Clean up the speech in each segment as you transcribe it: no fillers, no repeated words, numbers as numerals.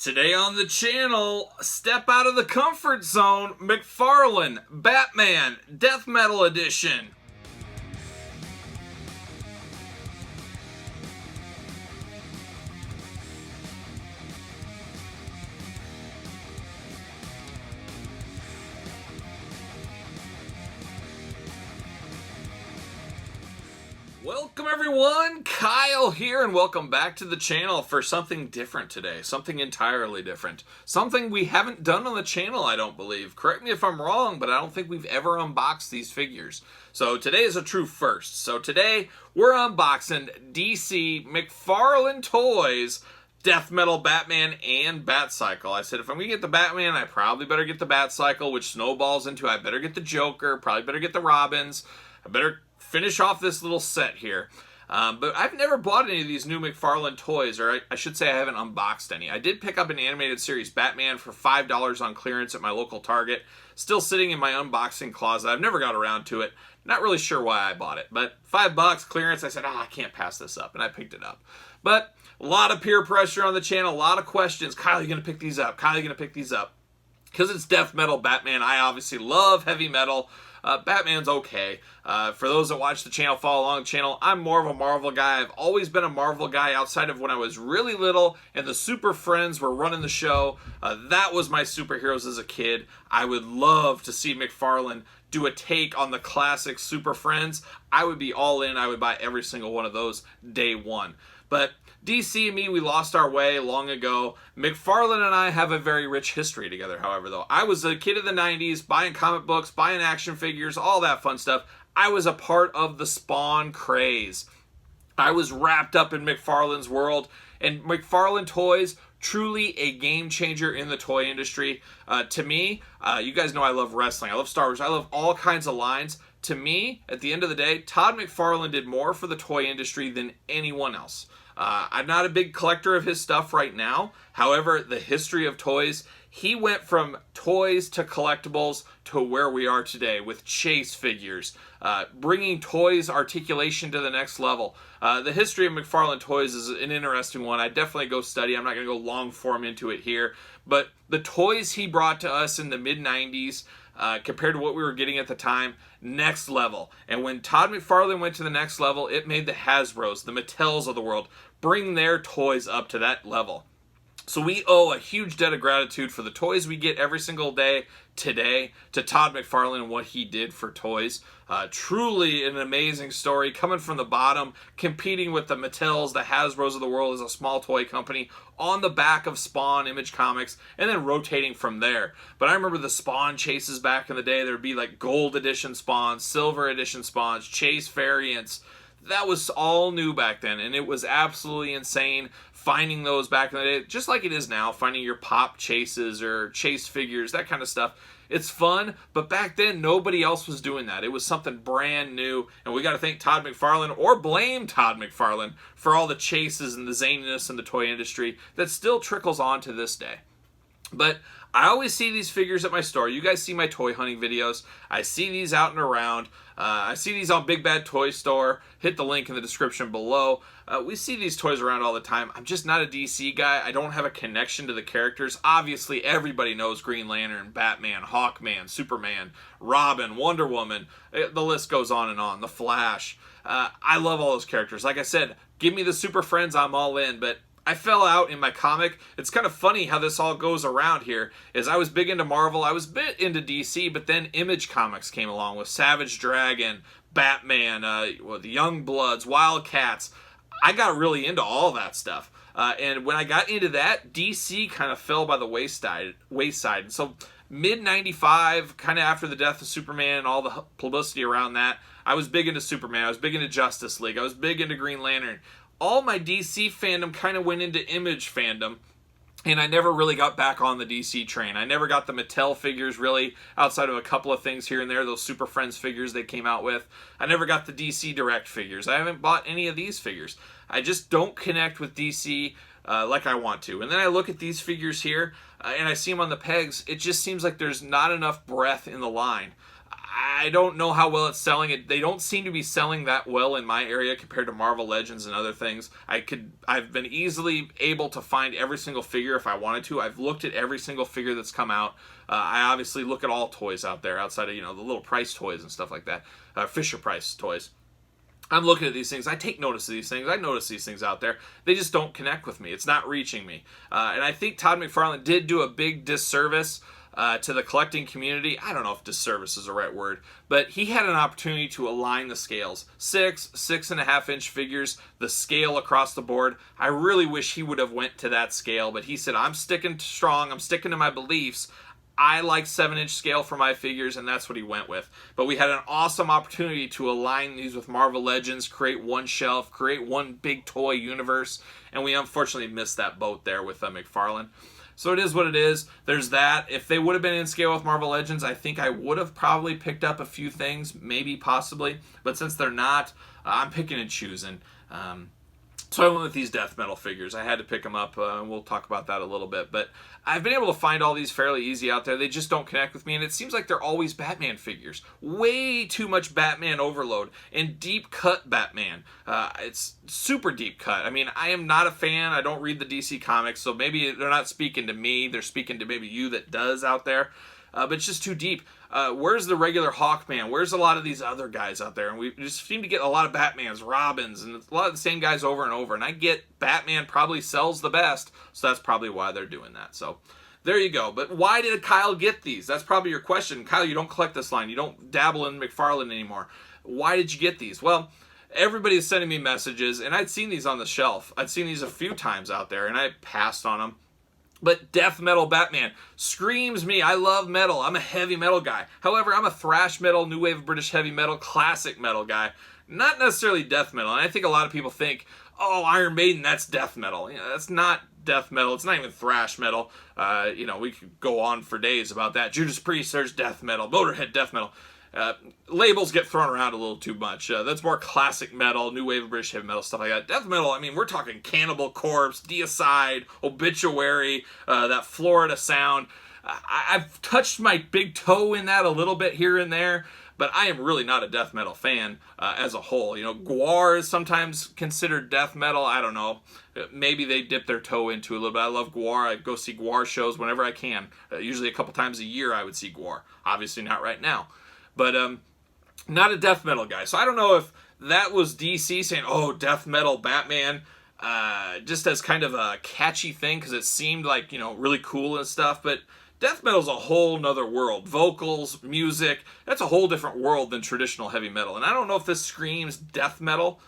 Today on the channel, step out of the comfort zone, Mcfarlane, Batman, Death Metal Edition. Welcome everyone, Kyle here, and welcome back to the channel for something different today. Something entirely different. Something we haven't done on the channel, I don't believe. Correct me if I'm wrong, but I don't think we've ever unboxed these figures. So today is a true first. So today we're unboxing DC Mcfarlane Toys Death Metal Batman and Batcycle. I said if I'm going to get the Batman, I probably better get the Batcycle, which snowballs into I better get the Joker, probably better get the Robins, I better finish off this little set here. But I've never bought any of these new Mcfarlane toys, or I should say I haven't unboxed any. I did pick up an animated series Batman for $5 on clearance at my local Target. Still sitting in my unboxing closet. I've never got around to it. Not really sure why I bought it, but $5 clearance. I said, I can't pass this up, and I picked it up. But a lot of peer pressure on the channel, a lot of questions. Kyle, you gonna pick these up? Kyle, you gonna pick these up? Because it's death metal Batman. I obviously love heavy metal. Batman's okay. For those that watch the channel, follow along the channel, I'm more of a Marvel guy. I've always been a Marvel guy outside of when I was really little and the Super Friends were running the show. That was my superheroes as a kid. I would love to see Mcfarlane do a take on the classic Super Friends. I would be all in. I would buy every single one of those day one. But DC and me, we lost our way long ago. Mcfarlane and I have a very rich history together, however, though. I was a kid of the 90s, buying comic books, buying action figures, all that fun stuff. I was a part of the Spawn craze. I was wrapped up in Mcfarlane's world, and Mcfarlane Toys, truly a game changer in the toy industry. To me, you guys know I love wrestling, I love Star Wars, I love all kinds of lines. To me, at the end of the day, Todd McFarlane did more for the toy industry than anyone else. I'm not a big collector of his stuff right now. However, the history of toys, he went from toys to collectibles to where we are today with chase figures, bringing toys articulation to the next level. The history of Mcfarlane Toys is an interesting one. I definitely go study. I'm not going to go long form into it here. But the toys he brought to us in the mid-90s, compared to what we were getting at the time, next level. And when Todd McFarlane went to the next level, it made the Hasbros, the Mattels of the world, bring their toys up to that level. So we owe a huge debt of gratitude for the toys we get every single day today to Todd McFarlane and what he did for toys. Truly an amazing story, coming from the bottom, competing with the Mattels, the Hasbros of the world as a small toy company on the back of Spawn Image Comics, and then rotating from there. But I remember the Spawn chases back in the day. There would be like gold edition Spawns, silver edition Spawns, chase variants. That was all new back then, and it was absolutely insane finding those back in the day, just like it is now, finding your pop chases or chase figures, that kind of stuff. It's fun, but back then, nobody else was doing that. It was something brand new, and we got to thank Todd McFarlane, or blame Todd McFarlane, for all the chases and the zaniness in the toy industry that still trickles on to this day. But I always see these figures at my store. You guys see my toy hunting videos. I see these out and around. I see these on Big Bad Toy Store. Hit the link in the description below. We see these toys around all the time. I'm just not a DC guy. I don't have a connection to the characters. Obviously, everybody knows Green Lantern, Batman, Hawkman, Superman, Robin, Wonder Woman. The list goes on and on. The Flash. I love all those characters. Like I said, give me the Super Friends, I'm all in. But I fell out in my comic. It's kind of funny how this all goes around here. Is I was big into Marvel, I was a bit into DC, but then Image Comics came along with Savage Dragon, Batman, the Young Bloods, Wildcats. I got really into all that stuff. And when I got into that, DC kind of fell by the wayside. And so mid-95, kind of after the death of Superman and all the publicity around that, I was big into Superman, I was big into Justice League, I was big into Green Lantern. All my DC fandom kind of went into Image fandom, and I never really got back on the DC train. I never got the Mattel figures, really, outside of a couple of things here and there, those Super Friends figures they came out with. I never got the DC Direct figures. I haven't bought any of these figures. I just don't connect with DC like I want to. And then I look at these figures here, and I see them on the pegs. It just seems like there's not enough breadth in the line. I don't know how well it's selling. They don't seem to be selling that well in my area compared to Marvel Legends and other things. I've been easily able to find every single figure if I wanted to. I've looked at every single figure that's come out. I obviously look at all toys out there outside of, the little price toys and stuff like that. Fisher Price toys. I'm looking at these things. I take notice of these things. I notice these things out there. They just don't connect with me. It's not reaching me. And I think Todd McFarlane did do a big disservice to the collecting community. I don't know if disservice is the right word, but he had an opportunity to align the scales. 6.5 inch figures, the scale across the board. I really wish he would have went to that scale, but he said, I'm sticking strong. I'm sticking to my beliefs. I like 7-inch scale for my figures, and that's what he went with. But we had an awesome opportunity to align these with Marvel Legends, create one shelf, create one big toy universe, and we unfortunately missed that boat there with McFarlane. So it is what it is. There's that. If they would have been in scale with Marvel Legends, I think I would have probably picked up a few things, maybe, possibly. But since they're not, I'm picking and choosing. So I went with these death metal figures. I had to pick them up. We'll talk about that a little bit. But I've been able to find all these fairly easy out there. They just don't connect with me. And it seems like they're always Batman figures. Way too much Batman overload. And deep cut Batman. It's super deep cut. I mean, I am not a fan. I don't read the DC comics. So maybe they're not speaking to me. They're speaking to maybe you that does out there. But it's just too deep. Where's the regular Hawkman? Where's a lot of these other guys out there? And we just seem to get a lot of Batmans, Robins, and a lot of the same guys over and over. And I get Batman probably sells the best, so that's probably why they're doing that. So there you go. But why did Kyle get these? That's probably your question. Kyle, you don't collect this line. You don't dabble in McFarlane anymore. Why did you get these? Well, everybody's sending me messages, and I'd seen these on the shelf. I'd seen these a few times out there, and I passed on them. But death metal Batman screams me. I love metal. I'm a heavy metal guy. However, I'm a thrash metal, new wave of British heavy metal, classic metal guy. Not necessarily death metal. And I think a lot of people think, oh, Iron Maiden, that's death metal. That's not death metal. It's not even thrash metal. We could go on for days about that. Judas Priest, there's death metal. Motorhead, death metal. Labels get thrown around a little too much. That's more classic metal, new wave of British heavy metal, stuff like that. Death metal, I mean, we're talking Cannibal Corpse, Deicide, Obituary, that Florida sound. I've touched my big toe in that a little bit here and there, but I am really not a death metal fan as a whole. Gwar is sometimes considered death metal. I don't know. Maybe they dip their toe into a little bit. I love Gwar. I go see Gwar shows whenever I can. Usually a couple times a year I would see Gwar. Obviously not right now. But not a death metal guy. So I don't know if that was DC saying, oh, death metal Batman, just as kind of a catchy thing because it seemed like, really cool and stuff. But death metal's a whole nother world. Vocals, music, that's a whole different world than traditional heavy metal. And I don't know if this screams death metal,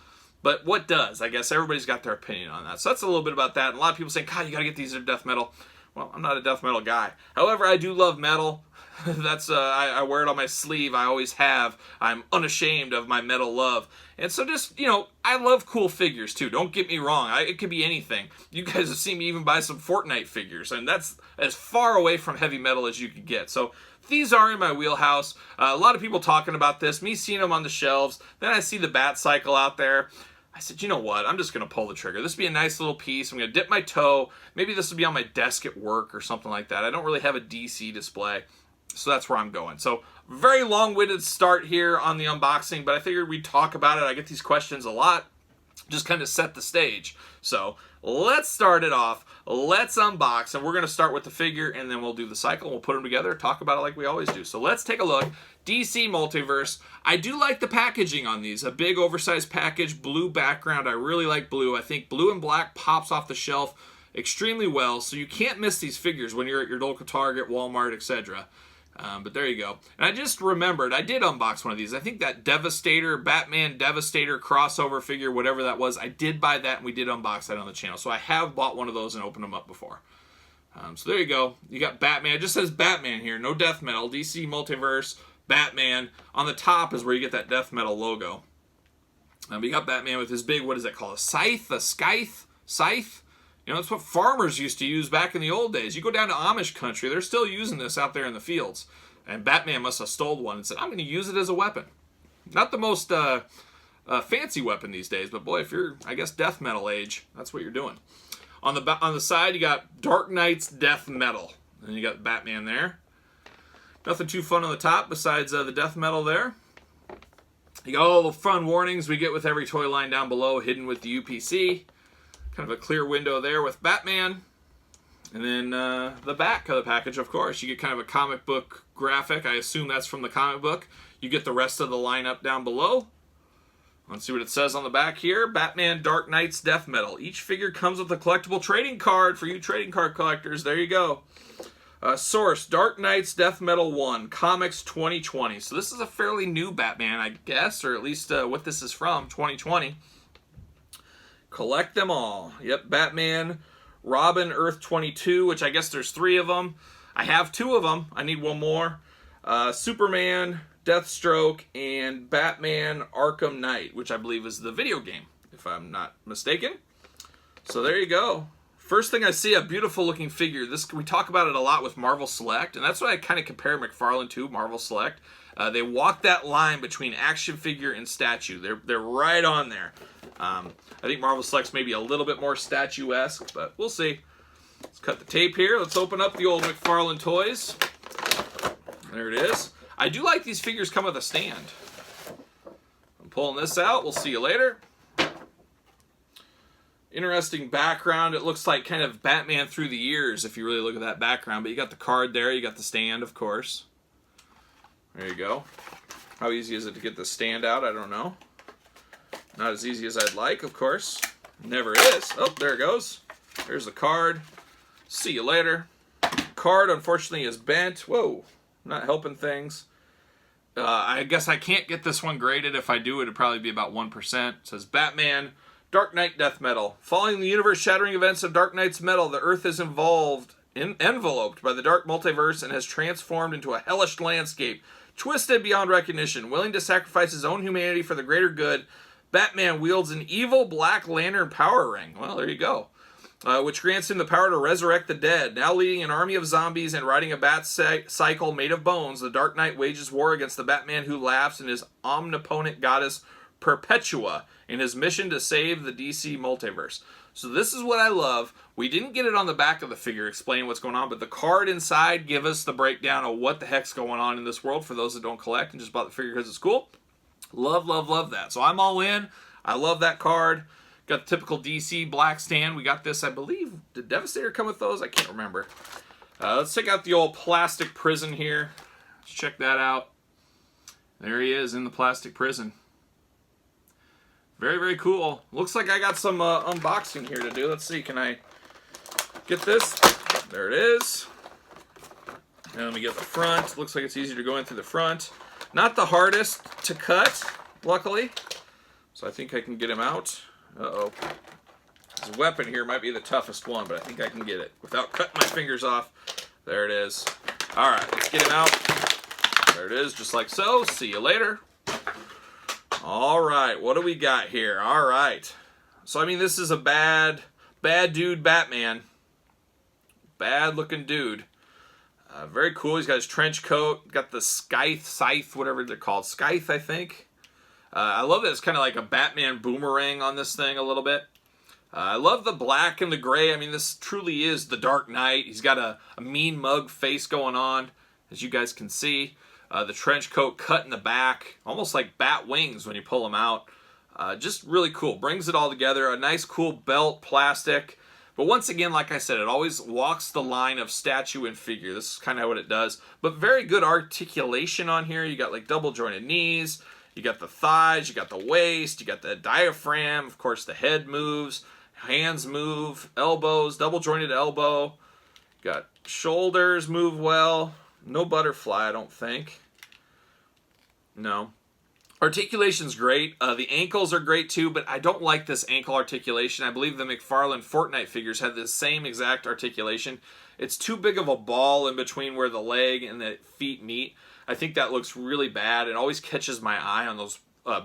but what does? I guess everybody's got their opinion on that. So that's a little bit about that. And a lot of people saying, God, you got to get these in death metal. Well, I'm not a death metal guy. However, I do love metal. That's I wear it on my sleeve. I always have. I'm unashamed of my metal love. And so just, I love cool figures too. Don't get me wrong. It could be anything. You guys have seen me even buy some Fortnite figures, and that's as far away from heavy metal as you could get. So these are in my wheelhouse. A lot of people talking about this, me seeing them on the shelves. Then I see the Batcycle out there. I said, you know what? I'm just going to pull the trigger. This would be a nice little piece. I'm going to dip my toe. Maybe this will be on my desk at work or something like that. I don't really have a DC display. So that's where I'm going. So very long-winded start here on the unboxing, but I figured we'd talk about it. I get these questions a lot. Just kind of set the stage. So let's start it off. Let's unbox, and we're going to start with the figure, and then we'll do the cycle. We'll put them together, talk about it like we always do. So let's take a look. DC Multiverse. I do like the packaging on these. A big oversized package, blue background. I really like blue. I think blue and black pops off the shelf extremely well, so you can't miss these figures when you're at your local Target, Walmart, etc. But there you go. And I just remembered, I did unbox one of these. I think that Devastator, Batman Devastator crossover figure, whatever that was, I did buy that, and we did unbox that on the channel. So I have bought one of those and opened them up before. So there you go. You got Batman. It just says Batman here. No death metal. DC Multiverse, Batman. On the top is where you get that death metal logo. You got Batman with his big, what is that called? A scythe? A scythe? Scythe? That's what farmers used to use back in the old days. You go down to Amish country, they're still using this out there in the fields. And Batman must have stole one and said, I'm going to use it as a weapon. Not the most fancy weapon these days, but boy, if you're, I guess, death metal age, that's what you're doing. On the side, you got Dark Knight's Death Metal. And you got Batman there. Nothing too fun on the top besides the death metal there. You got all the fun warnings we get with every toy line down below, hidden with the UPC. Kind of a clear window there with Batman. And then the back of the package, of course. You get kind of a comic book graphic. I assume that's from the comic book. You get the rest of the lineup down below. Let's see what it says on the back here. Batman Dark Knight's Death Metal. Each figure comes with a collectible trading card for you trading card collectors. There you go. Source, Dark Knight's Death Metal 1, Comics 2020. So this is a fairly new Batman, I guess, or at least what this is from, 2020. Collect them all. Yep, Batman, Robin, Earth 22, which I guess there's 3 of them. I have 2 of them. I need 1 more. Superman, Deathstroke, and Batman Arkham Knight, which I believe is the video game, if I'm not mistaken. So there you go. First thing I see, a beautiful looking figure. This, we talk about it a lot with Marvel Select, and that's what I kind of compare Mcfarlane to, Marvel Select. They walk that line between action figure and statue. They're right on there. I think Marvel Select's maybe a little bit more statuesque, but we'll see. Let's cut the tape here. Let's open up the old Mcfarlane toys. There it is. I do like these figures come with a stand. I'm pulling this out. We'll see you later. Interesting background. It looks like kind of Batman through the years if you really look at that background. But you got the card there. You got the stand, of course. There you go. How easy is it to get the stand out? I don't know. Not as easy as I'd like, of course. Never is. Oh, there it goes. There's the card. See you later. Card, unfortunately, is bent. Whoa. Not helping things. I guess I can't get this one graded. If I do, it'd probably be about 1%. It says Batman, Dark Knight Death Metal. Following the universe-shattering events of Dark Knight's metal, the Earth is enveloped by the dark multiverse and has transformed into a hellish landscape, twisted beyond recognition. Willing to sacrifice his own humanity for the greater good, Batman wields an evil Black Lantern power ring. Well, there you go. Which grants him the power to resurrect the dead. Now leading an army of zombies and riding a Batcycle made of bones, the Dark Knight wages war against the Batman who laughs and his omnipotent goddess Perpetua in his mission to save the DC multiverse. So this is what I love. We didn't get it on the back of the figure explaining what's going on, but the card inside give us the breakdown of what the heck's going on in this world for those that don't collect and just bought the figure because it's cool. Love, love, love that. So I'm all in. I love that card. Got the typical DC black stand. We got this, I believe. Did Devastator come with those? I can't remember. Let's check out the old plastic prison here. Let's check that out. There he is in the plastic prison. Very, very cool. Looks like I got some unboxing here to do. Let's see. Can I get this? There it is. And let me get the front. Looks like it's easier to go in through the front. Not the hardest to cut, luckily. So I think I can get him out. Uh-oh. His weapon here might be the toughest one, but I think I can get it without cutting my fingers off. There it is. All right, let's get him out. There it is, just like so. See you later. All right, what do we got here? All right. So, I mean, this is a bad dude Batman. Bad looking dude. Very cool. He's got his trench coat. Got the scythe, whatever they're called. Scythe, I think. I love that it's kind of like a Batman boomerang on this thing a little bit. I love the black and the gray. I mean, this truly is the Dark Knight. He's got a mean mug face going on, as you guys can see. The trench coat cut in the back, almost like bat wings when you pull them out. Just really cool. Brings it all together. A nice, cool belt, plastic. But once again, like I said, it always walks the line of statue and figure. This is kind of what it does. But very good articulation on here. You got like double jointed knees. You got the thighs. You got the waist. You got the diaphragm. Of course, the head moves. Hands move. Elbows. Double jointed elbow. Got shoulders move well. No butterfly, I don't think. No. Articulation's great. The ankles are great too, but I don't like this ankle articulation. I believe the Mcfarlane Fortnite figures had the same exact articulation. It's too big of a ball in between where the leg and the feet meet. I think that looks really bad. It always catches my eye on those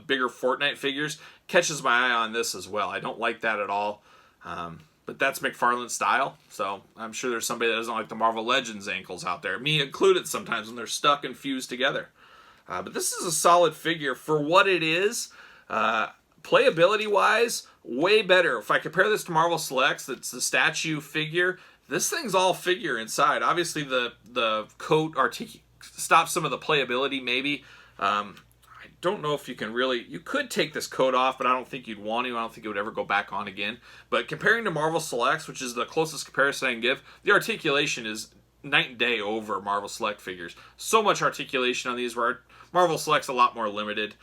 bigger Fortnite figures. Catches my eye on this as well. I don't like that at all. But that's Mcfarlane's style, so I'm sure there's somebody that doesn't like the Marvel Legends ankles out there. Me included sometimes when they're stuck and fused together. But this is a solid figure for what it is. Playability-wise, way better. If I compare this to Marvel Selects, that's the statue figure. This thing's all figure inside. Obviously, the coat stop some of the playability, maybe. I don't know if you can really... You could take this coat off, but I don't think you'd want to. I don't think it would ever go back on again. But comparing to Marvel Selects, which is the closest comparison I can give, the articulation is night and day over Marvel Select figures. So much articulation on these, where Marvel Select's a lot more limited.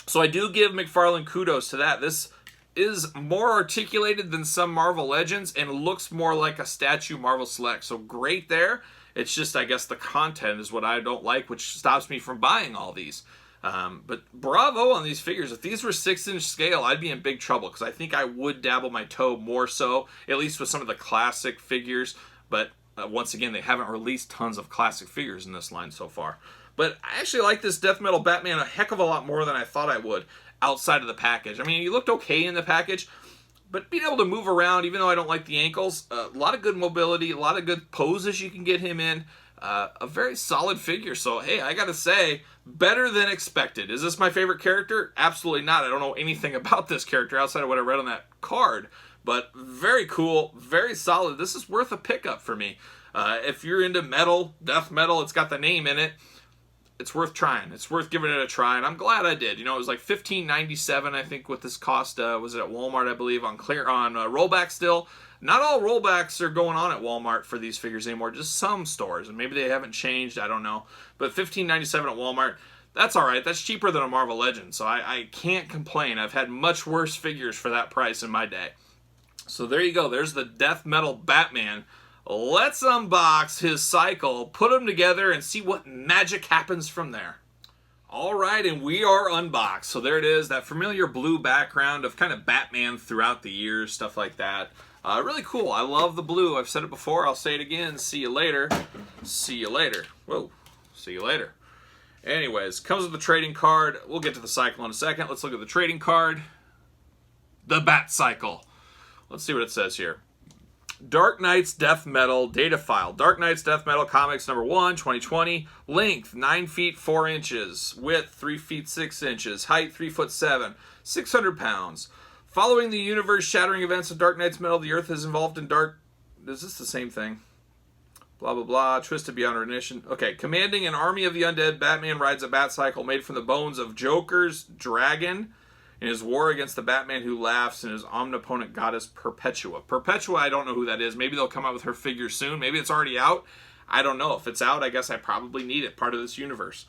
So I do give Mcfarlane kudos to that. This is more articulated than some Marvel Legends and looks more like a statue Marvel Select. So great there. It's just, I guess, the content is what I don't like, which stops me from buying all these. But bravo on these figures. If these were 6-inch scale, I'd be in big trouble, because I think I would dabble my toe more so, at least with some of the classic figures. But once again, they haven't released tons of classic figures in this line so far. But I actually like this Death Metal Batman a heck of a lot more than I thought I would outside of the package. I mean, he looked okay in the package, but being able to move around, even though I don't like the ankles, a lot of good mobility, a lot of good poses you can get him in, a very solid figure. So, hey, I gotta say, better than expected. Is this my favorite character? Absolutely not. I don't know anything about this character outside of what I read on that card, but very cool, very solid. This is worth a pickup for me. If you're into metal, death metal, it's got the name in it, it's worth trying. It's worth giving it a try, and I'm glad I did. You know, it was like $15.97, I think, what this cost. Was it at Walmart, I believe, on rollback still. Not all rollbacks are going on at Walmart for these figures anymore, just some stores, and maybe they haven't changed, I don't know. But $15.97 at Walmart, that's all right. That's cheaper than a Marvel Legend, so I can't complain. I've had much worse figures for that price in my day. So there you go. There's the Death Metal Batman. Let's unbox his cycle, put them together, and see what magic happens from there. All right, and we are unboxed. So there it is, that familiar blue background of kind of Batman throughout the years, stuff like that. Really cool. I love the blue. I've said it before. I'll say it again. See you later. See you later. Whoa. See you later. Anyways, comes with the trading card. We'll get to the cycle in a second. Let's look at the trading card. The Batcycle. Let's see what it says here. Dark Knight's Death Metal data file. Dark Knight's Death Metal Comics number 1, 2020. Length 9 feet 4 inches. Width 3 feet 6 inches. Height 3 foot 7. 600 pounds. Following the universe-shattering events of Dark Knight's Metal, the Earth is involved in dark... Is this the same thing? Blah, blah, blah. Twisted beyond recognition. Okay. Commanding an army of the undead, Batman rides a Batcycle made from the bones of Joker's dragon in his war against the Batman who laughs and his omnipotent goddess Perpetua. Perpetua, I don't know who that is. Maybe they'll come out with her figure soon. Maybe it's already out. I don't know. If it's out, I guess I probably need it. Part of this universe.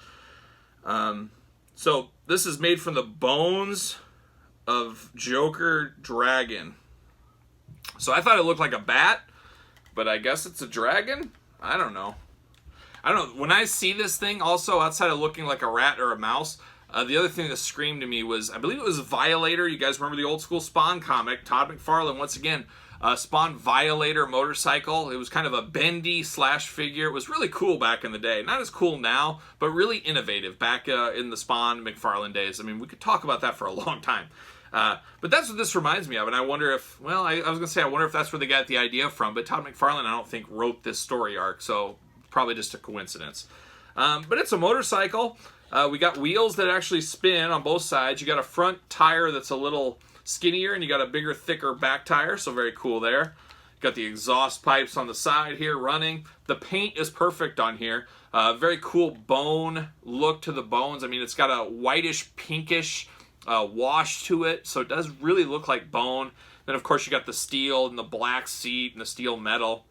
So this is made from the bones of Joker Dragon. So I thought it looked like a bat, but I guess it's a dragon? I don't know. When I see this thing, also, outside of looking like a rat or a mouse, the other thing that screamed to me was, I believe it was Violator. You guys remember the old school Spawn comic? Todd McFarlane, once again, Spawn Violator motorcycle. It was kind of a bendy slash figure. It was really cool back in the day. Not as cool now, but really innovative back in the Spawn McFarlane days. I mean, we could talk about that for a long time. But that's what this reminds me of, and I wonder if, well, I was going to say, I wonder if that's where they got the idea from, but Todd McFarlane, I don't think, wrote this story arc, so probably just a coincidence. But it's a motorcycle. We got wheels that actually spin on both sides. You got a front tire that's a little skinnier, and you got a bigger, thicker back tire, so very cool there. Got the exhaust pipes on the side here running. The paint is perfect on here. Very cool bone look to the bones. I mean, it's got a whitish, pinkish wash to it, so it does really look like bone. Then, of course, you got the steel and the black seat and the steel metal.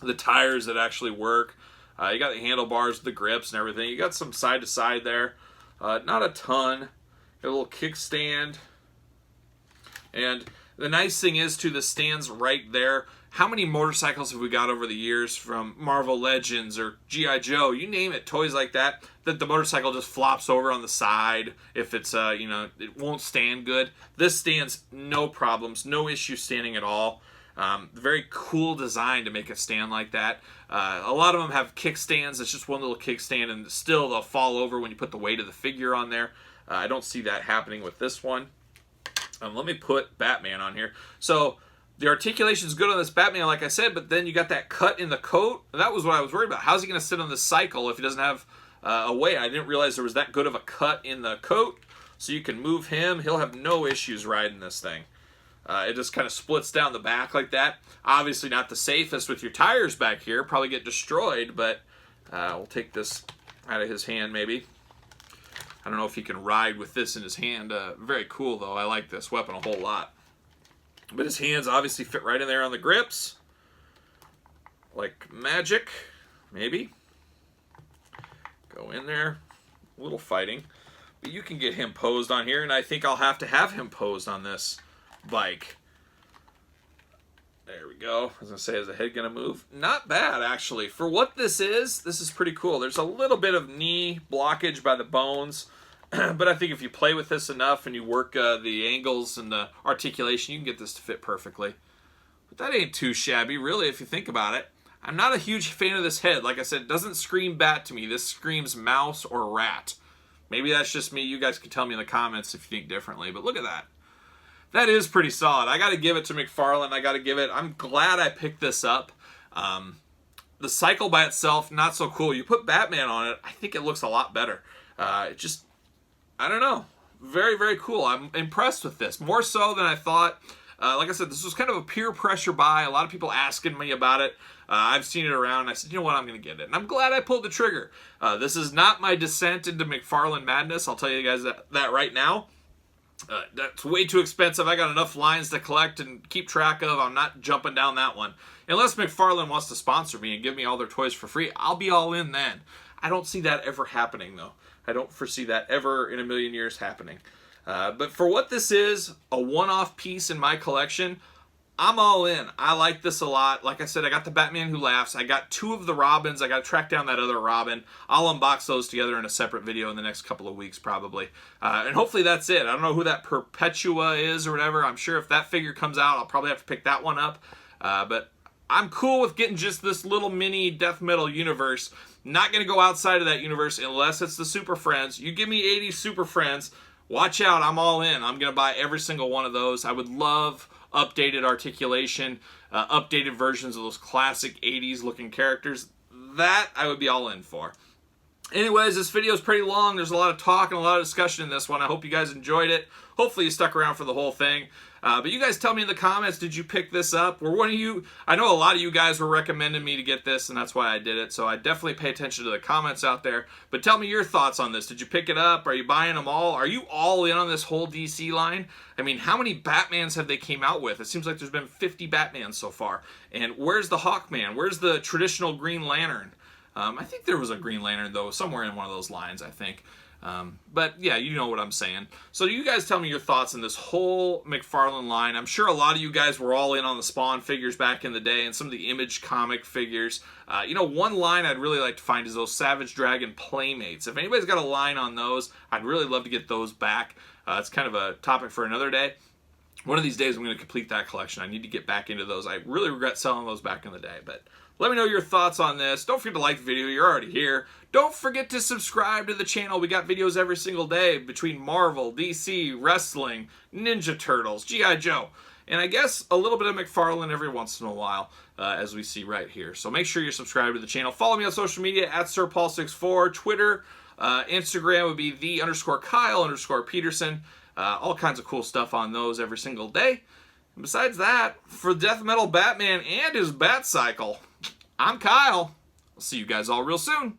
The tires that actually work. You got the handlebars, the grips, and everything. You got some side-to-side there. Not a ton. Got a little kickstand. And the nice thing is, too, the stand's right there. How many motorcycles have we got over the years from Marvel Legends or G.I. Joe, you name it, toys like that, that the motorcycle just flops over on the side if it's, it won't stand good. This stands no problems, no issue standing at all. Very cool design to make it stand like that. A lot of them have kickstands. It's just one little kickstand, and still they'll fall over when you put the weight of the figure on there. I don't see that happening with this one. Let me put Batman on here. So the articulation is good on this Batman, like I said, but then you got that cut in the coat. That was what I was worried about. How's he going to sit on this cycle if he doesn't have a weight? I didn't realize there was that good of a cut in the coat. So you can move him. He'll have no issues riding this thing. It just kind of splits down the back like that. Obviously not the safest with your tires back here. Probably get destroyed, but We'll take this out of his hand, maybe. I don't know if he can ride with this in his hand. Very cool, though. I like this weapon a whole lot. But his hands obviously fit right in there on the grips. Like magic, maybe. Go in there. A little fighting. But you can get him posed on here, and I think I'll have to have him posed on this bike. There we go. I was going to say, is the head going to move? Not bad, actually. For what this is pretty cool. There's a little bit of knee blockage by the bones, but I think if you play with this enough and you work the angles and the articulation, you can get this to fit perfectly. But that ain't too shabby, really, if you think about it. I'm not a huge fan of this head. Like I said, it doesn't scream bat to me. This screams mouse or rat. Maybe that's just me. You guys can tell me in the comments if you think differently, but look at that. That is pretty solid. I got to give it to Mcfarlane. I got to give it. I'm glad I picked this up. The cycle by itself, not so cool. You put Batman on it, I think it looks a lot better. It just, I don't know. Very, very cool. I'm impressed with this. More so than I thought. Like I said, this was kind of a peer pressure buy. A lot of people asking me about it. I've seen it around. And I said, you know what, I'm going to get it. And I'm glad I pulled the trigger. This is not my descent into Mcfarlane madness. I'll tell you guys that right now. That's way too expensive. I got enough lines to collect and keep track of. I'm not jumping down that one. Unless Mcfarlane wants to sponsor me and give me all their toys for free, I'll be all in then. I don't see that ever happening, though. I don't foresee that ever in a million years happening. But for what this is, a one-off piece in my collection, I'm all in. I like this a lot. Like I said, I got the Batman Who Laughs. I got 2 of the Robins. I got to track down that other Robin. I'll unbox those together in a separate video in the next couple of weeks, probably. And hopefully that's it. I don't know who that Perpetua is or whatever. I'm sure if that figure comes out, I'll probably have to pick that one up. But I'm cool with getting just this little mini death metal universe. Not going to go outside of that universe unless it's the Super Friends. You give me 80 Super Friends, watch out. I'm all in. I'm going to buy every single one of those. I would love updated articulation, updated versions of those classic 80s looking characters. That I would be all in for. Anyways, this video is pretty long. There's a lot of talk and a lot of discussion in this one. I hope you guys enjoyed it. Hopefully you stuck around for the whole thing. But you guys tell me in the comments, did you pick this up? Were one of you, I know a lot of you guys were recommending me to get this, and that's why I did it. So I definitely pay attention to the comments out there. But tell me your thoughts on this. Did you pick it up? Are you buying them all? Are you all in on this whole DC line? I mean, how many Batmans have they came out with? It seems like there's been 50 Batmans so far. And where's the Hawkman? Where's the traditional Green Lantern? I think there was a Green Lantern, though, somewhere in one of those lines, I think. But yeah, you know what I'm saying. So you guys tell me your thoughts on this whole Mcfarlane line. I'm sure a lot of you guys were all in on the Spawn figures back in the day and some of the Image comic figures. You know, one line I'd really like to find is those Savage Dragon Playmates. If anybody's got a line on those, I'd really love to get those back. It's kind of a topic for another day. One of these days I'm going to complete that collection. I need to get back into those. I really regret selling those back in the day, but let me know your thoughts on this. Don't forget to like the video. You're already here. Don't forget to subscribe to the channel. We got videos every single day between Marvel, DC, wrestling, Ninja Turtles, G.I. Joe, and I guess a little bit of Mcfarlane every once in a while, as we see right here. So make sure you're subscribed to the channel. Follow me on social media at SirPaul64. Twitter, Instagram would be _Kyle_Peterson. All kinds of cool stuff on those every single day. And besides that, for Death Metal Batman and his Batcycle, I'm Kyle. I'll see you guys all real soon.